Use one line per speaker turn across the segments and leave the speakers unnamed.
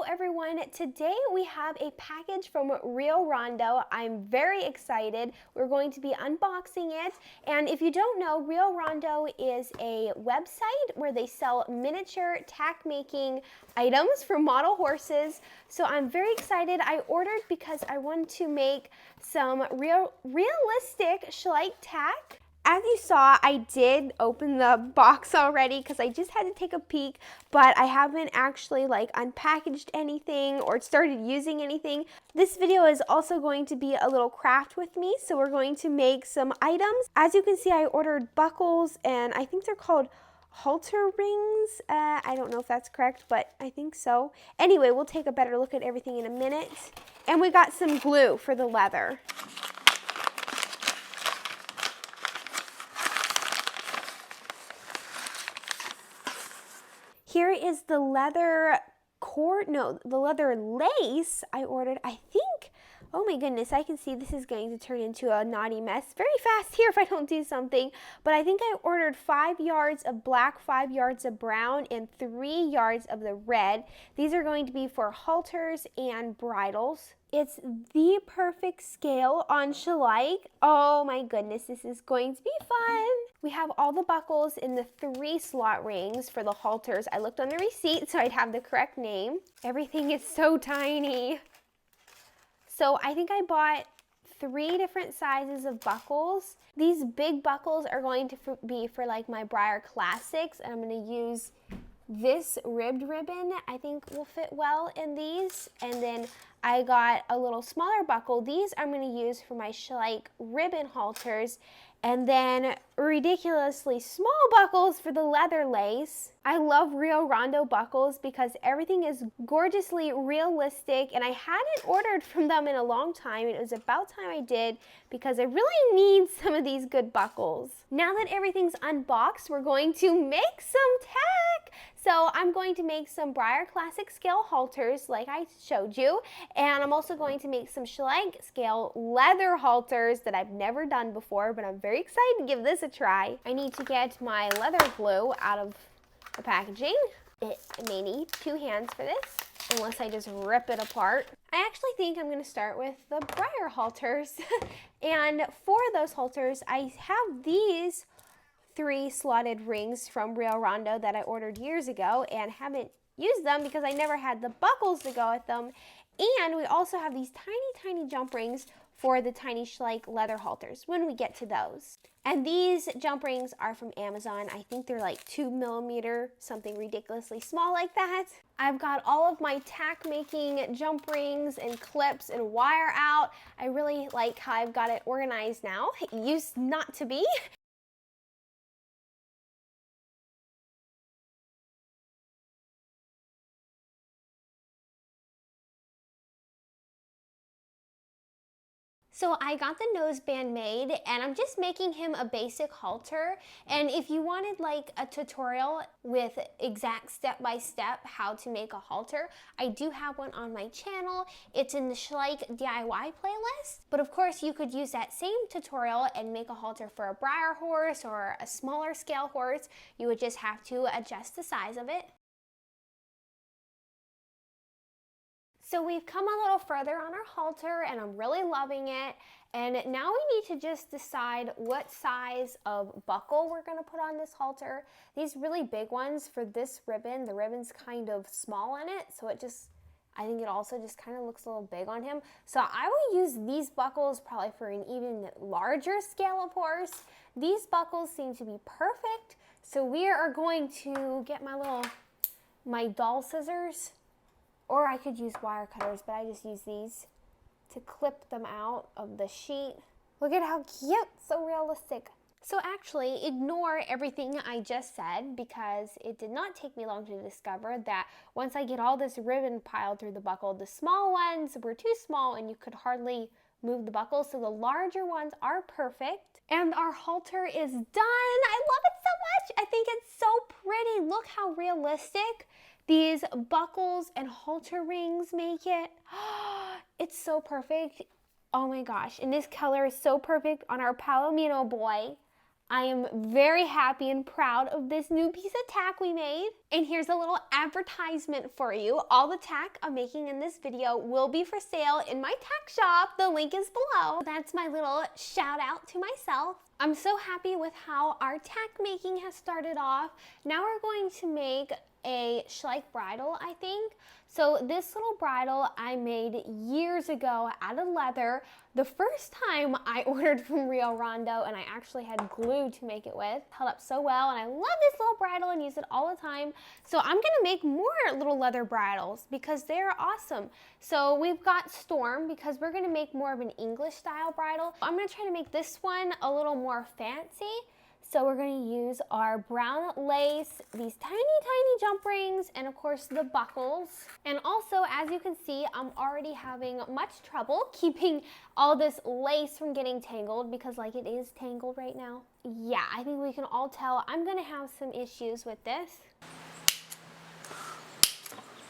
everyone. Today we have a package from Real Rondo. I'm very excited. We're going to be unboxing it. And if you don't know, Real Rondo is a website where they sell miniature tack making items for model horses. So I'm very excited. I ordered because I wanted to make some realistic Schleich tack. As you saw, I did open the box already because I just had to take a peek, but I haven't actually unpackaged anything or started using anything. This video is also going to be a little craft with me, so we're going to make some items. As you can see, I ordered buckles, and I think they're called Halter rings. I don't know if that's correct, but I think so. Anyway, we'll take a better look at everything in a minute. And we got some glue for the leather. Here is the leather the leather lace I ordered. I think, oh my goodness, I can see this is going to turn into a naughty mess very fast here if I don't do something. But I think I ordered 5 yards of black, 5 yards of brown, and 3 yards of the red. These are going to be for halters and bridles. It's the perfect scale on Schleich. Oh my goodness, this is going to be fun. We have all the buckles in the 3 slot rings for the halters. I looked on the receipt so I'd have the correct name. Everything is so tiny. So I think I bought 3 different sizes of buckles. These big buckles are going to be for my Briar Classics, and I'm going to use this ribbed ribbon. I think will fit well in these. And then I got a little smaller buckle. These I'm going to use for my Schleich ribbon halters. And then ridiculously small buckles for the leather lace. I love Real Rondo buckles because everything is gorgeously realistic, and I hadn't ordered from them in a long time. It was about time I did because I really need some of these good buckles. Now that everything's unboxed, we're going to make some tack. So I'm going to make some Briar Classic scale halters like I showed you, and I'm also going to make some Schleich scale leather halters that I've never done before, but I'm very excited to give this a try. I need to get my leather glue out of the packaging. I may need 2 hands for this, unless I just rip it apart. I actually think I'm going to start with the Briar halters. And for those halters, I have these 3 slotted rings from Real Rondo that I ordered years ago and haven't used them because I never had the buckles to go with them. And we also have these tiny jump rings for the tiny Schleich leather halters when we get to those. And these jump rings are from Amazon. I think they're 2 millimeter, something ridiculously small like that. I've got all of my tack making jump rings and clips and wire out. I really like how I've got it organized now. It used not to be. So I got the noseband made, and I'm just making him a basic halter. And if you wanted a tutorial with exact step-by-step how to make a halter, I do have one on my channel. It's in the Schleich DIY playlist. But of course, you could use that same tutorial and make a halter for a Briar horse or a smaller scale horse. You would just have to adjust the size of it. So we've come a little further on our halter, and I'm really loving it. And now we need to just decide what size of buckle we're going to put on this halter. These really big ones for this ribbon, the ribbon's kind of small on it, so I think it also just kind of looks a little big on him. So I will use these buckles probably for an even larger scale of horse. These buckles seem to be perfect, so we are going to get my doll scissors. Or I could use wire cutters, but I just use these to clip them out of the sheet. Look at how cute, so realistic. So actually, ignore everything I just said because it did not take me long to discover that once I get all this ribbon piled through the buckle, the small ones were too small and you could hardly move the buckle, so the larger ones are perfect. And our halter is done. I love it so much. I think it's so pretty. Look how realistic these buckles and halter rings make it. It's so perfect. Oh my gosh. And this color is so perfect on our Palomino boy. I am very happy and proud of this new piece of tack we made. And here's a little advertisement for you. All the tack I'm making in this video will be for sale in my tack shop. The link is below. That's my little shout out to myself. I'm so happy with how our tack making has started off. Now we're going to make a Schleich bridle, I think. So this little bridle I made years ago out of leather. The first time I ordered from Rondo, and I actually had glue to make it with. Held up so well, and I love this little bridle and use it all the time. So I'm gonna make more little leather bridles because they're awesome. So we've got Storm because we're gonna make more of an English style bridle. I'm gonna try to make this one a little more fancy. So we're going to use our brown lace, these tiny jump rings, and of course the buckles. And also, as you can see, I'm already having much trouble keeping all this lace from getting tangled because like it is tangled right now. Yeah, I think we can all tell I'm going to have some issues with this.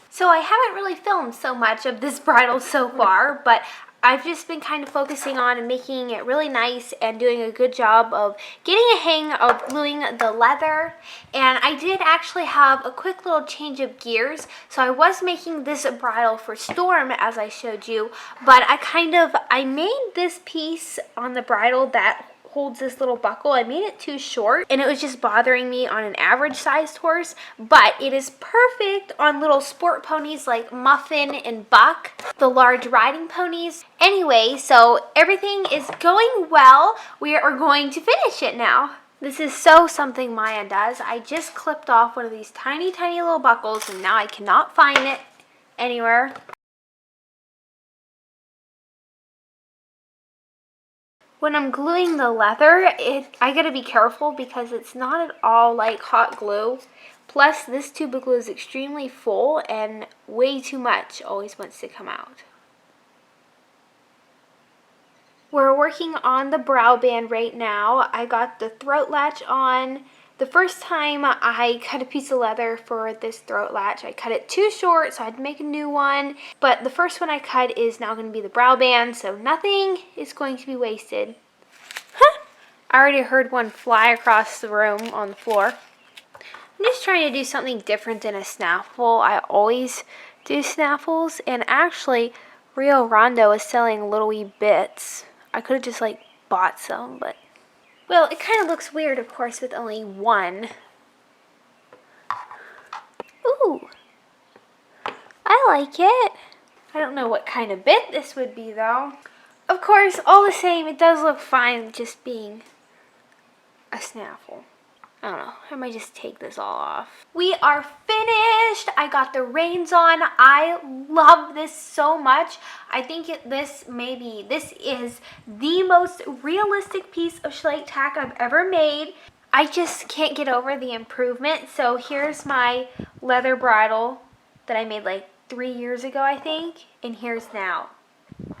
So I haven't really filmed so much of this bridle so far, but I've just been kind of focusing on making it really nice and doing a good job of getting a hang of gluing the leather. And I did actually have a quick little change of gears. So I was making this bridle for Storm as I showed you, but I made this piece on the bridle that holds this little buckle. I made it too short and it was just bothering me on an average sized horse, but it is perfect on little sport ponies like Muffin and Buck, the large riding ponies. Anyway, so everything is going well. We are going to finish it now. This is so something Maya does. I just clipped off one of these tiny little buckles and now I cannot find it anywhere. When I'm gluing the leather, I gotta be careful because it's not at all like hot glue. Plus, this tube of glue is extremely full and way too much always wants to come out. We're working on the brow band right now. I got the throat latch on. The first time I cut a piece of leather for this throat latch, I cut it too short, so I had to make a new one. But the first one I cut is now going to be the brow band, so nothing is going to be wasted. I already heard one fly across the room on the floor. I'm just trying to do something different than a snaffle. I always do snaffles, and actually, Rondo is selling little wee bits. I could have just like bought some, but well, it kind of looks weird, of course, with only one. Ooh, I like it. I don't know what kind of bit this would be, though. Of course, all the same, it does look fine just being a snaffle. I don't know, I might just take this all off. We are finished. I got the reins on. I love this so much. I think this is the most realistic piece of Schleich tack I've ever made. I just can't get over the improvement. So here's my leather bridle that I made like 3 years ago, I think, and here's now.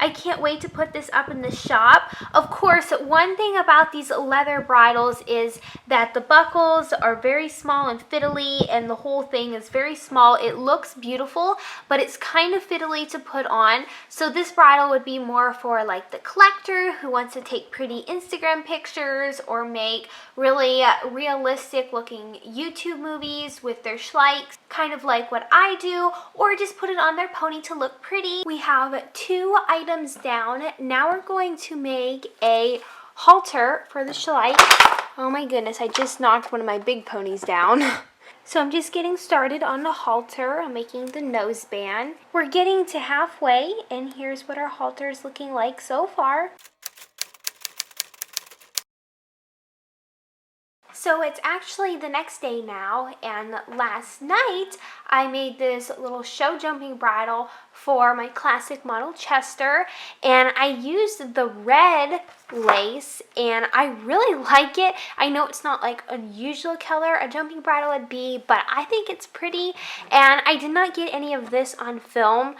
I can't wait to put this up in the shop. Of course, one thing about these leather bridles is that the buckles are very small and fiddly, and the whole thing is very small. It looks beautiful, but it's kind of fiddly to put on. So this bridle would be more for like the collector who wants to take pretty Instagram pictures or make really realistic looking YouTube movies with their Schleichs, kind of like what I do, or just put it on their pony to look pretty. We have 2 items down. Now we're going to make a halter for the Schleich. Oh my goodness, I just knocked one of my big ponies down. So I'm just getting started on the halter. I'm making the nose band. We're getting to halfway, and here's what our halter is looking like so far. So it's actually the next day now, and last night I made this little show jumping bridle for my classic model Chester, and I used the red lace, and I really like it. I know it's not like a usual color a jumping bridle would be, but I think it's pretty, and I did not get any of this on film,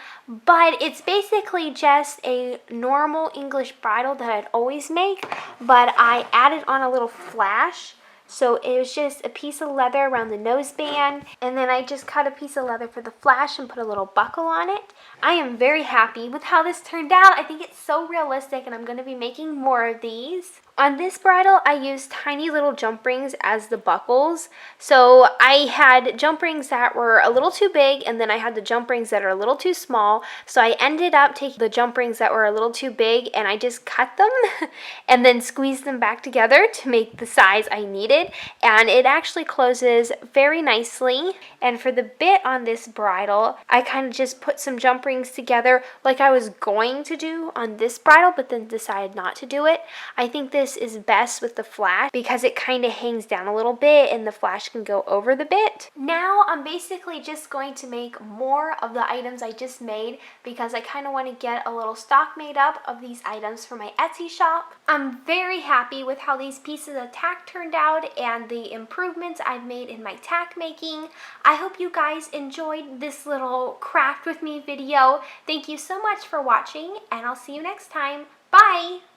but it's basically just a normal English bridle that I'd always make, but I added on a little flash. So it was just a piece of leather around the nose band, and then I just cut a piece of leather for the flash and put a little buckle on it. I am very happy with how this turned out. I think it's so realistic, and I'm going to be making more of these. On this bridle, I used tiny little jump rings as the buckles. So I had jump rings that were a little too big, and then I had the jump rings that are a little too small. So I ended up taking the jump rings that were a little too big, and I just cut them and then squeezed them back together to make the size I needed. And it actually closes very nicely. And for the bit on this bridle, I kind of just put some jump rings together like I was going to do on this bridle, but then decided not to do it. I think this is best with the flash because it kind of hangs down a little bit and the flash can go over the bit. Now I'm basically just going to make more of the items I just made because I kind of want to get a little stock made up of these items for my Etsy shop. I'm very happy with how these pieces of tack turned out and the improvements I've made in my tack making. I hope you guys enjoyed this little craft with me video. Thank you so much for watching, and I'll see you next time. Bye!